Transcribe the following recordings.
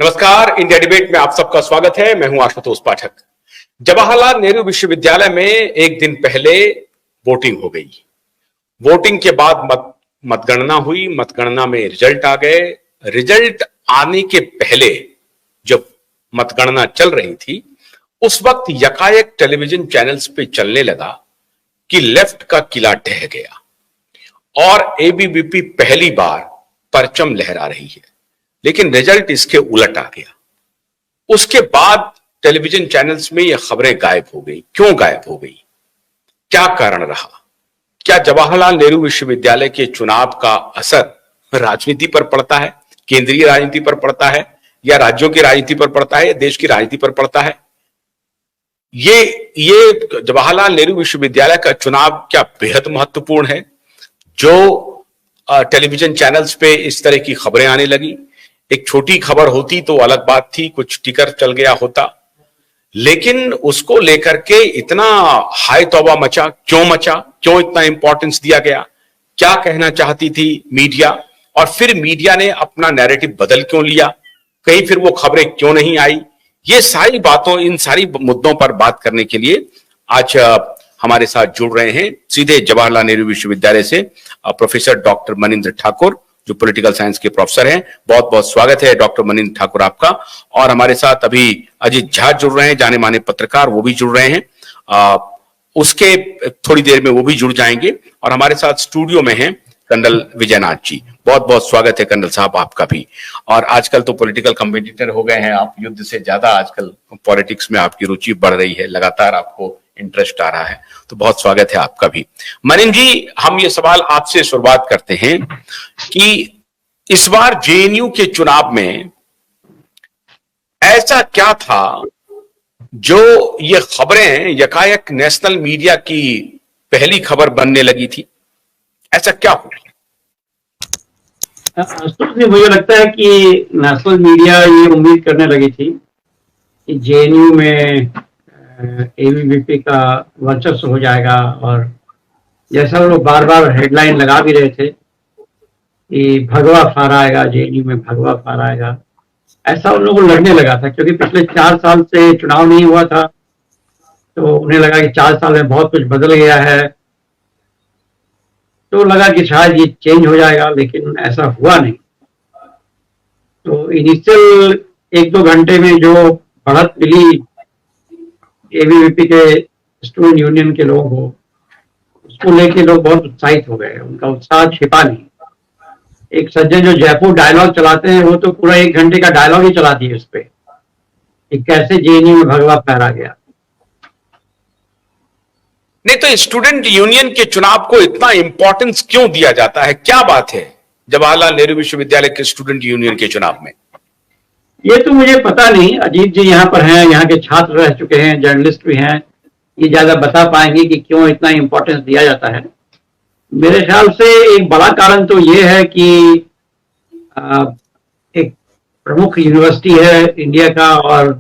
नमस्कार, India debate में आप सबका स्वागत है। मैं हूं आशुतोष पाठक। जवाहरलाल नेहरू विश्वविद्यालय में एक दिन पहले वोटिंग हो गई। वोटिंग के बाद मतगणना हुई। मतगणना में रिजल्ट आ गए। रिजल्ट आने के पहले जब मतगणना चल रही थी, उस वक्त यकायक टेलीविजन चैनल्स पे चलने लगा कि लेफ्ट का किला ढह गया और एबीवीपी पहली बार परचम लहरा रही है। लेकिन रिजल्ट इसके उलट आ गया। उसके बाद टेलीविजन चैनल्स में ये खबरें गायब हो गई। क्यों गायब हो गई? क्या कारण रहा? क्या जवाहरलाल नेहरू विश्वविद्यालय के चुनाव का असर राजनीति पर पड़ता है, केंद्रीय राजनीति पर पड़ता है, या राज्यों की राजनीति पर पड़ता है, या देश की राजनीति पर पड़ता है? ये जवाहरलाल नेहरू विश्वविद्यालय का चुनाव क्या बेहद महत्वपूर्ण है जो टेलीविजन चैनल्स पे इस तरह की खबरें आने लगी? एक छोटी खबर होती तो अलग बात थी, कुछ टिकर चल गया होता, लेकिन उसको लेकर के इतना हाय तौबा मचा। क्यों मचा? क्यों इतना इंपॉर्टेंस दिया गया? क्या कहना चाहती थी मीडिया? और फिर मीडिया ने अपना नैरेटिव बदल क्यों लिया? कहीं फिर वो खबरें क्यों नहीं आई? ये सारी बातों, इन सारी मुद्दों पर बात करने के लिए आज हमारे साथ जुड़ रहे हैं सीधे जवाहरलाल नेहरू विश्वविद्यालय से प्रोफेसर डॉक्टर मनिंद्र ठाकुर, जो पॉलिटिकल साइंस के प्रोफेसर हैं। बहुत बहुत स्वागत है डॉक्टर मनिंद्र ठाकुर आपका। और हमारे साथ अभी अजीत झा जुड़ रहे हैं, जाने माने पत्रकार, वो भी जुड़ रहे हैं। उसके थोड़ी देर में वो भी जुड़ जाएंगे। और हमारे साथ स्टूडियो में हैं कर्नल विजयनाथ जी। बहुत बहुत स्वागत है कर्नल साहब आपका भी। और आजकल तो पॉलिटिकल कमेंटेटर हो गए हैं आप, युद्ध से ज्यादा आजकल पॉलिटिक्स में आपकी रुचि बढ़ रही है, लगातार आपको इंटरेस्ट आ रहा है, तो बहुत स्वागत है आपका भी। मनिंद्र जी, हम ये सवाल आपसे शुरुआत करते हैं कि इस बार जेएनयू के चुनाव में ऐसा क्या था जो ये खबरें यकायक नेशनल मीडिया की पहली खबर बनने लगी थी? ऐसा क्या हुआ? मुझे लगता है कि नेशनल मीडिया ये उम्मीद करने लगी थी कि जेएनयू में एबीवीपी का वर्चस्व हो जाएगा, और जैसा लोग बार बार हेडलाइन लगा भी रहे थे कि भगवा फार आएगा, जेएनयू में भगवा फार आएगा, ऐसा उन लोगों को लगने लगा था। क्योंकि पिछले 4 साल से चुनाव नहीं हुआ था, तो उन्हें लगा कि 4 साल में बहुत कुछ बदल गया है, तो लगा कि शायद ये चेंज हो जाएगा, लेकिन ऐसा हुआ नहीं। तो इनिशियल 1-2 घंटे में जो बढ़त मिली एबीवीपी के स्टूडेंट यूनियन के लोगों को, उसको लेके लोग बहुत उत्साहित हो गए। उनका उत्साह छिपा नहीं। एक सज्जन जो जयपुर डायलॉग चलाते हैं, वो तो पूरा 1 घंटे का डायलॉग ही चला दिए उस पर कि कैसे जेएनयू में भगवा फहरा गया। नहीं तो स्टूडेंट यूनियन के चुनाव को इतना इंपॉर्टेंस क्यों दिया जाता है? क्या बात है जवाहरलाल नेहरू विश्वविद्यालय के स्टूडेंट यूनियन के चुनाव में? ये तो मुझे पता नहीं। अजीत जी यहाँ पर हैं, यहाँ के छात्र रह चुके हैं, जर्नलिस्ट भी हैं, ये ज्यादा बता पाएंगे कि क्यों इतना इंपॉर्टेंस दिया जाता है। मेरे ख्याल से एक बड़ा कारण तो ये है कि एक प्रमुख यूनिवर्सिटी है इंडिया का, और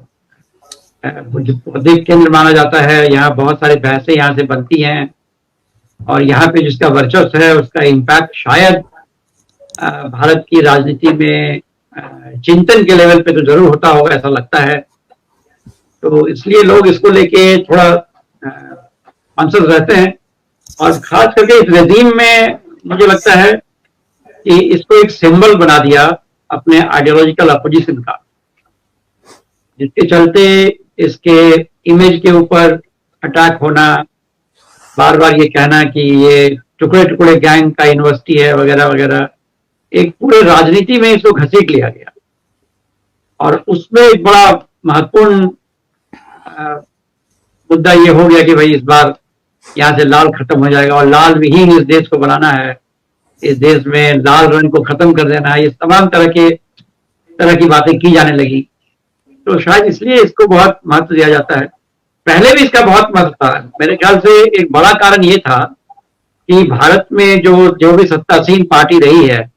बौद्धिक केंद्र माना जाता है। यहाँ बहुत सारे बहसें यहाँ से बनती हैं, और यहाँ पे जिसका वर्चस्व है उसका इम्पैक्ट शायद भारत की राजनीति में चिंतन के लेवल पे तो जरूर होता होगा, ऐसा लगता है। तो इसलिए लोग इसको लेके थोड़ा कॉन्शियस रहते हैं। और खास करके इस रेजीम में मुझे लगता है कि इसको एक सिंबल बना दिया अपने आइडियोलॉजिकल अपोजिशन का, जिसके चलते इसके इमेज के ऊपर अटैक होना, बार बार ये कहना कि ये टुकड़े टुकड़े गैंग का यूनिवर्सिटी है वगैरह वगैरह, एक पूरे राजनीति में इसको घसीट लिया गया। और उसमें एक बड़ा महत्वपूर्ण मुद्दा ये हो गया कि भाई इस बार यहाँ से लाल खत्म हो जाएगा, और लाल विहीन इस देश को बनाना है, इस देश में लाल रंग को खत्म कर देना है। ये तमाम तरह की बातें की जाने लगी। तो शायद इसलिए इसको बहुत महत्व दिया जाता है। पहले भी इसका बहुत महत्व था। मेरे ख्याल से एक बड़ा कारण ये था कि भारत में जो भी सत्तासीन पार्टी रही है,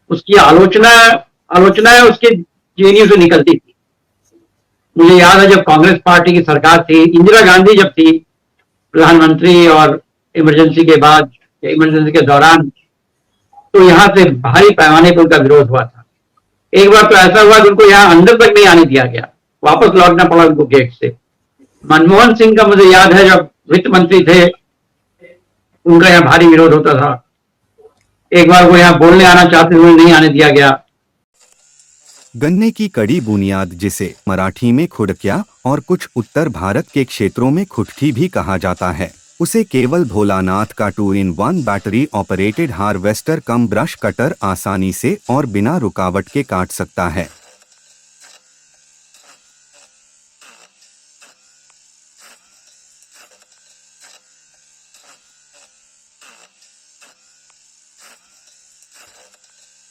उसकी आलोचनाएं उसके जेएनयू से निकलती थी। मुझे याद है जब कांग्रेस पार्टी की सरकार थी, इंदिरा गांधी जब थी प्रधानमंत्री, और इमरजेंसी के बाद, इमरजेंसी के दौरान, तो यहाँ से भारी पैमाने पर उनका विरोध हुआ था। एक बार तो ऐसा हुआ कि उनको यहाँ अंदर तक नहीं आने दिया गया, वापस लौटना पड़ा उनको गेट से। मनमोहन सिंह का मुझे याद है, जब वित्त मंत्री थे उनका यहाँ भारी विरोध होता था। एक बार वो यहाँ बोलने आना चाहते हुए नहीं आने दिया गया। गन्ने की कड़ी बुनियाद, जिसे मराठी में खुडक्या और कुछ उत्तर भारत के क्षेत्रों में खुटकी भी कहा जाता है, उसे केवल भोलानाथ का 2-in-1 बैटरी ऑपरेटेड हार्वेस्टर कम ब्रश कटर आसानी से और बिना रुकावट के काट सकता है।